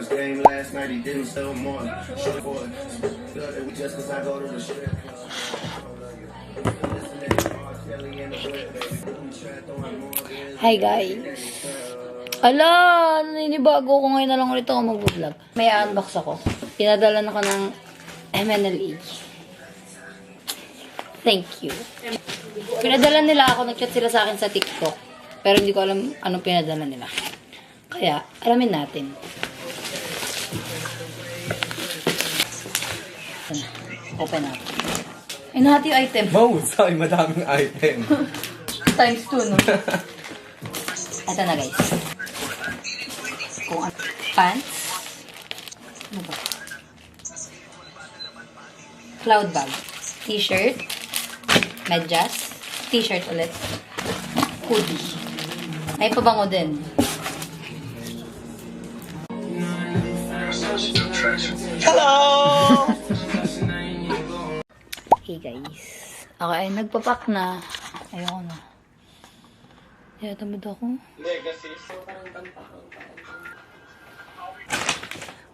first game last night, he didn't sell more. Short boy, just cause I go to the strip. Hi guys. Ala, naninibago ko ngayon na lang ulit ako mag-vlog. May unbox ako. Pinadala na ko ng MNLE. Thank you. Pinadala nila ako, nag-chat sila sa akin sa TikTok. Pero hindi ko alam anong pinadala nila. Kaya, alamin natin. Open natin. Ay, nahati yung item. Wow, sorry, madaming item. Times 2, no? Ito na, guys. Kung ano. Pants. Ano ba? Cloud bag. T-shirt. Medyas. T-shirt ulit. Hoodie. May pabango din. Hello! Hey guys. Okay, nagpapak na. Ayoko na. Kaya tamad ako.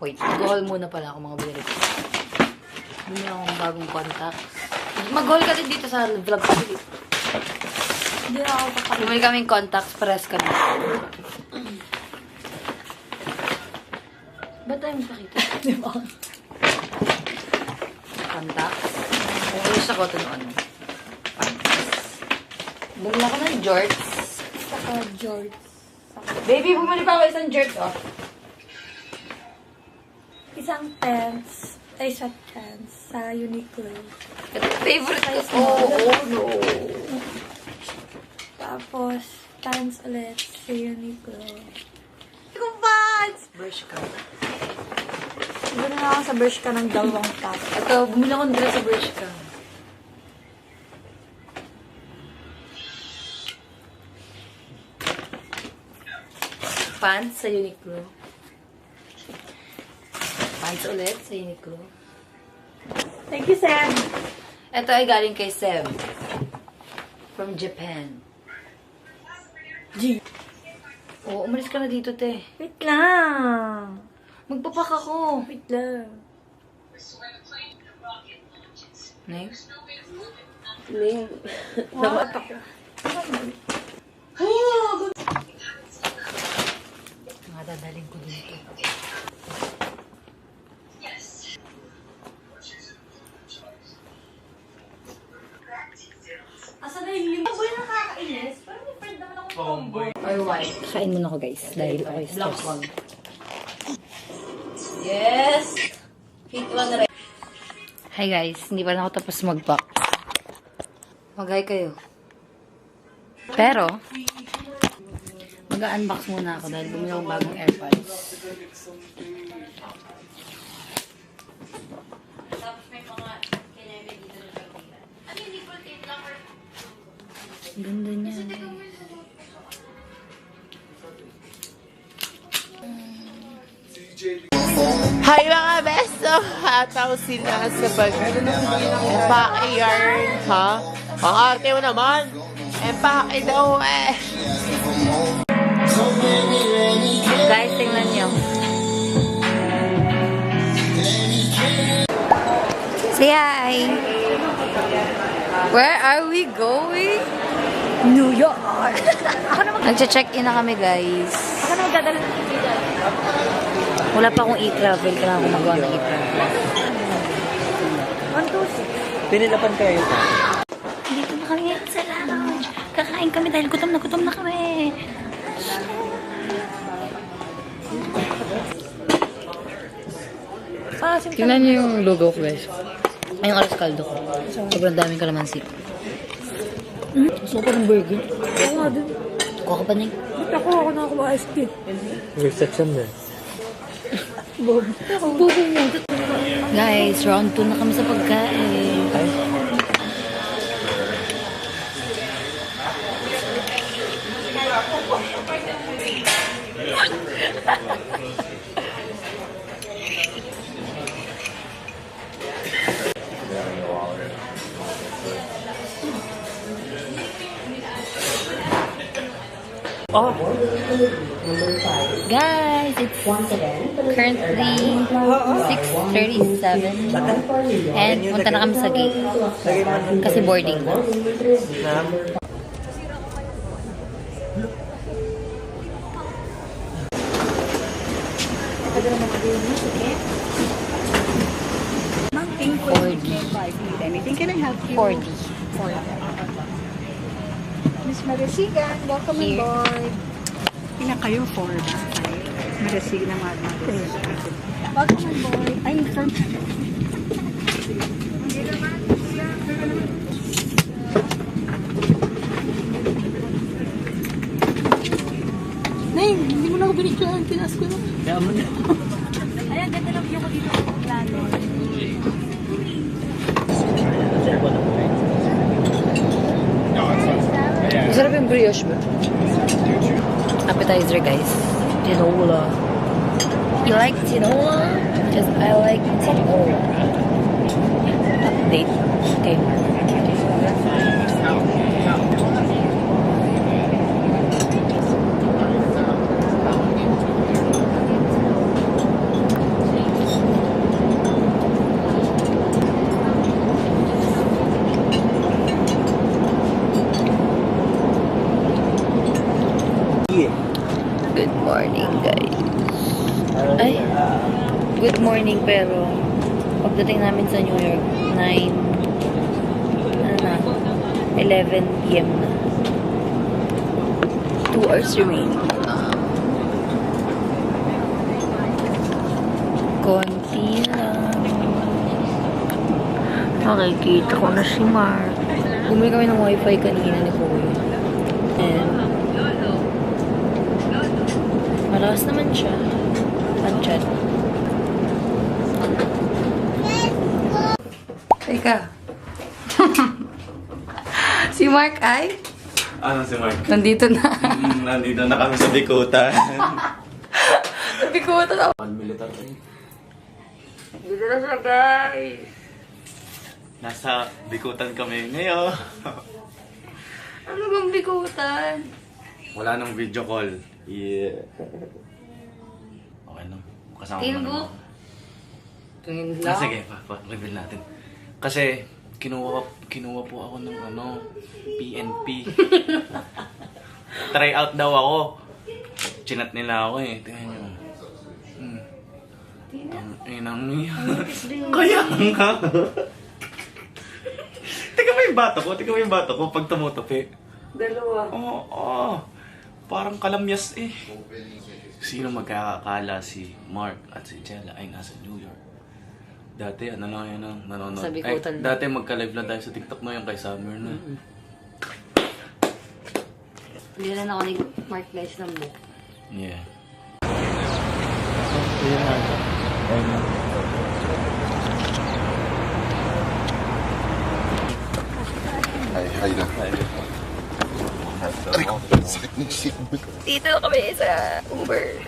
Wait, mag-haul muna pala ako mga binili ko. Bumili ako ng bagong contacts. Mag-haul ka din dito sa vlog ko. Hindi na ako papakita. Bumili kaming contacts, press ka na. Ba't tayo magpakita? Di ba? Contacts. Umayos ako ito noon. Bumili ako ng jorts. Saka jorts. Baby, bumili pa ako isang jorts, oh. Isang pants, ay sweatpants sa Uniqlo. Ito favorite ko. Oh, no. Tapos, pants ulit sa Uniqlo. Kung pants! Bershka. Bumili na ako sa Bershka ng dalawang top. Ito, bumili ako ng dress sa Bershka. Pants sa Uniqlo. Pants ulit sa Uniqlo. Thank you, Sam. Ito ay galing kay Sem. From Japan. G. Oo, umalis ka na dito, te. Wait lang. Magpapak ako. Wait lang. Next. Nakot ako. Mga dadaling ko dito. Asa na yung boy nakakainis? Parang may friend naman ako Tomboy. Or white. Kain muna ako, guys. Dahil okay, Black stress. one. Yes! Hit one right. Hi guys, hindi pa na ako tapos mag-pack. Mag-hi kayo. Pero, mag-unbox muna ako dahil bumili akong bagong AirPods. Ganda niya, guys. Hi mga besto! Hataw sila sa pag-empake yarn, ha? Ang arte mo naman! Empake daw eh! Guys, tingnan niyo. Say hi! Where are we going? New York! Nag-check-in na kami, guys. Ako na magdadala ng Wala pa akong e-travel. Kailangan ko magawa ng e-travel. 1, 2, 6. Pinilapan kayo ito. Dito na kami ngayon sa lounge. Kakain kami dahil gutom na kami. Tingnan niyo yung logo ko, guys. Ay, yung alas kaldo ko. Sobrang daming kalamansi. Gusto ko pa ng burger. Oo nga din. Kuha ka pa na Ba't ako na ako ma-ice tea? Reception na. Guys, round 2 na kami sa pagkain. Guys, it's currently 6:37 and punta na kami sa gate kasi boarding na. Nothing 4D. Anything can I help you? 4D. Miss Marasigan, welcome Here. aboard. Pina kayo 4 ba? Marasigan na Marasigan. Welcome aboard. I'm from... Nay, hindi mo na ako binigyan. Pinas ko na. Ayan, ganda lang view ko dito sa plano. Masarap yung brioche ba? Appetizer, guys. Tinola. You like tinola? Because I like tinola. Update. Okay. Good morning, guys. Ay, good morning, pero pagdating namin sa New York, 11 p.m. na. 2 hours remaining. Konti lang. Makikita ko na si Mark. Bumili kami ng wifi kanina ni Kuya. And malakas naman siya. Panchat. Teka. Si Mark ay? Ano si Mark? Nandito na. Nandito na kami sa Bikutan. Sabi ko, ito na. Militar Dito na siya, guys. Nasa Bikutan kami ngayon. Ano bang bikutan? Wala nang video call. Yeah. Okay lang. Kasama mo Tingo. naman. Tingin Ah, lang. sige, reveal natin. Kasi, kinuha po ako ng PNP. Try out daw ako. Chinat nila ako eh. Tingnan nyo. Inang niya. Kaya nga. Tingnan mo yung bato ko pag tumutupi. Dalawa. Oo. Parang kalamyas eh. Sino magkakakala si Mark at si Jella ay nasa New York? Dati, ano lang yun ang nanonood. Sa Bikutan lang. Dati magka-live lang tayo sa TikTok na yung kay Summer na. Hindi na ako ni Mark guys ng book. Yeah. Hay na. Aray ko, sakit ng seatbelt. Dito na kami sa Uber.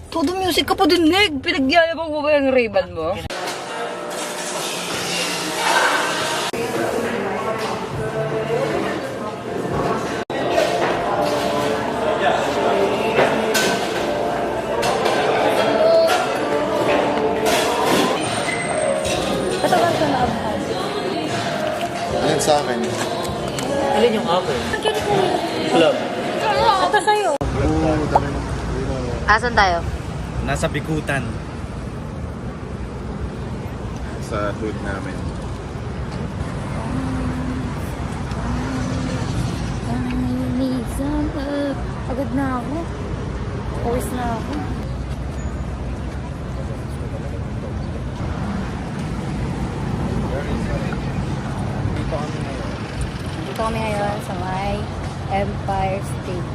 Todo music ka pa dinig. Pinagyayabang mo ba yung Ray-Ban mo? Yan sa akin. Alin yung akin? Club. Ito sa'yo. Asan tayo? Nasa Bikutan. Sa hood namin. Pagod na ako. Pawis na ako. Dito kami ngayon sa may Empire State.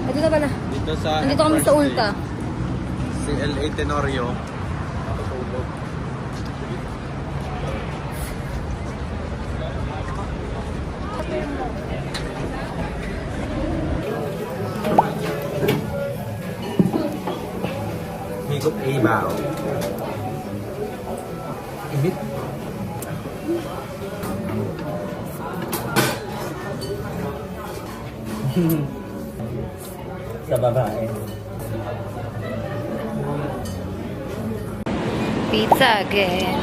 Ito na pala. Dito sa Nandito kami sa Ulta. Si L.A. Tenorio. Higop ibaw. Ibit. Sa babae. Pizza again.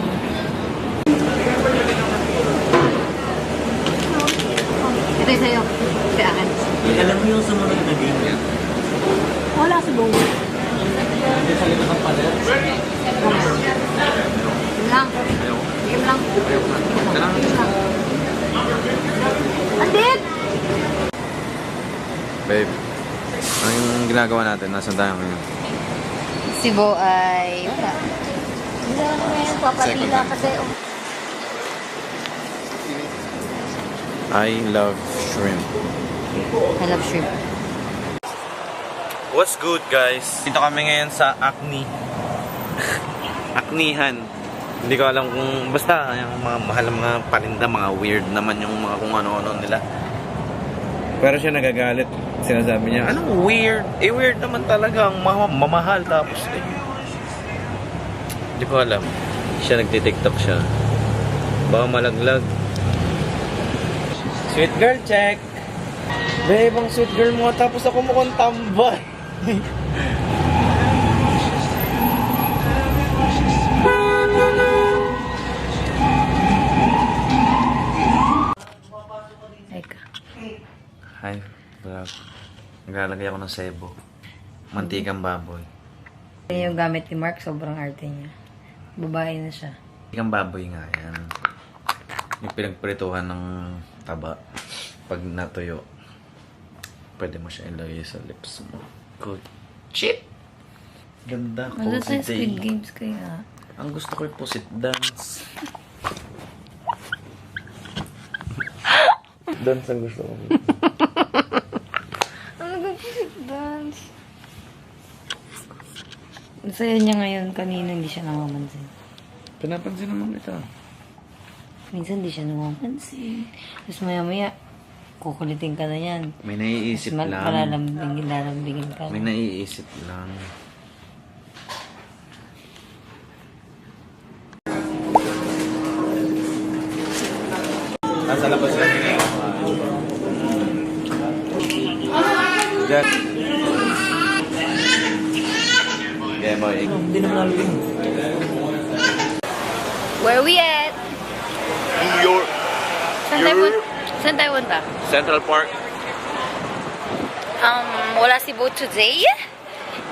Ito yung sa'yo. Sa akin. Alam mo yung sumunod na game? Wala si Bong. Hindi sa likod ng pader. Game lang. Game lang. Andit! Babe, ano yung ginagawa natin? Nasaan tayo ngayon? Si Bo ay... Wala. Hindi lang ako ngayon. Papatila kasi... I love shrimp. I love shrimp. What's good, guys? Dito kami ngayon sa Acne. Acnehan. Hindi ko alam kung... Basta, yung mga mahal mga parinda, mga weird naman yung mga kung ano-ano nila. Pero siya nagagalit. Sinasabi niya, anong weird? Eh, weird naman talaga. Ang mamahal. Tapos, eh. Hindi ko alam. Siya nagtitiktok siya. Baka malaglag. Sweet girl, check! Babe, ang sweet girl mo. Tapos ako mukhang tambay. Teka. Hi, vlog. Naglalagay ako ng sebo. Mantikang baboy. Yan yung gamit ni Mark. Sobrang arte niya. Babae na siya. Mantikang baboy nga yan. Yung pinagprituhan ng taba. Pag natuyo, pwede mo siya ilagay sa lips mo. Good. Chip! Ganda. Ano sa Cozy Squid day. Games kaya? Ang gusto ko yung pusit dance. Dance ang gusto ko. Ano ba dance? Masaya niya ngayon. Kanina hindi siya namamansin. Pinapansin naman ito. Minsan hindi siya namamansin. Tapos maya-maya, kukulitin ka na yan. May naiisip Tapos lang. lalambingin ka May na. naiisip lang. Nasa labas lang yun. Jack. Yeah, boy. Hindi naman nalagay. Where we at? New York. Saan tayo punta? Central Park. Wala si Bo today.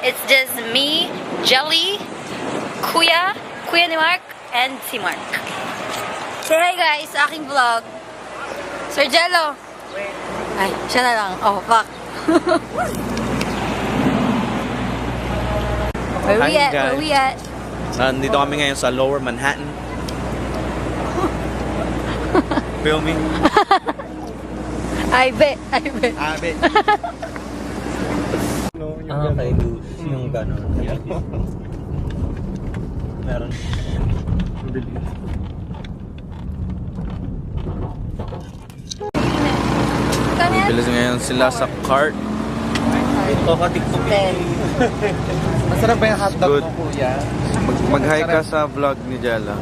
It's just me, Jelly, Kuya ni Mark, and si Mark. Say hi guys, sa aking vlog. Sir Jello. Ay, siya na lang. Oh, fuck. Where we Hi, at? guys. Where we at? Nandito kami ngayon sa Lower Manhattan. Filming. I bet. Abe. Kay Luz, yung gano'n. Meron. Bilis ngayon sila sa cart. Ito ka TikTok. Masarap ba yung hotdog Good. mo, kuya? Mag-hi ka sa vlog ni Jella.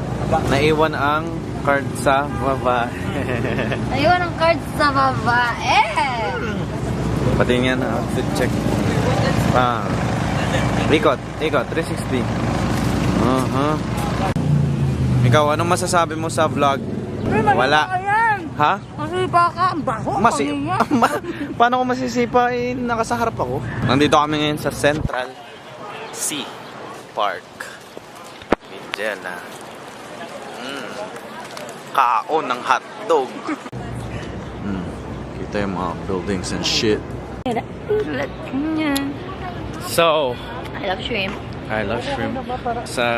Naiwan ang card sa baba. Ayun ang card sa babae. Pati nga na outfit check. Ikot, 360. Ikaw, anong masasabi mo sa vlog? Wala. Ha? Masipa ka. Ang baho. Paano ko masisipa? Eh, nakasaharap ako. Nandito kami ngayon sa Central Sea Park. Jella. Kaon ng hotdog. Kita yung mga buildings and shit. So, I love shrimp. I love shrimp. Sa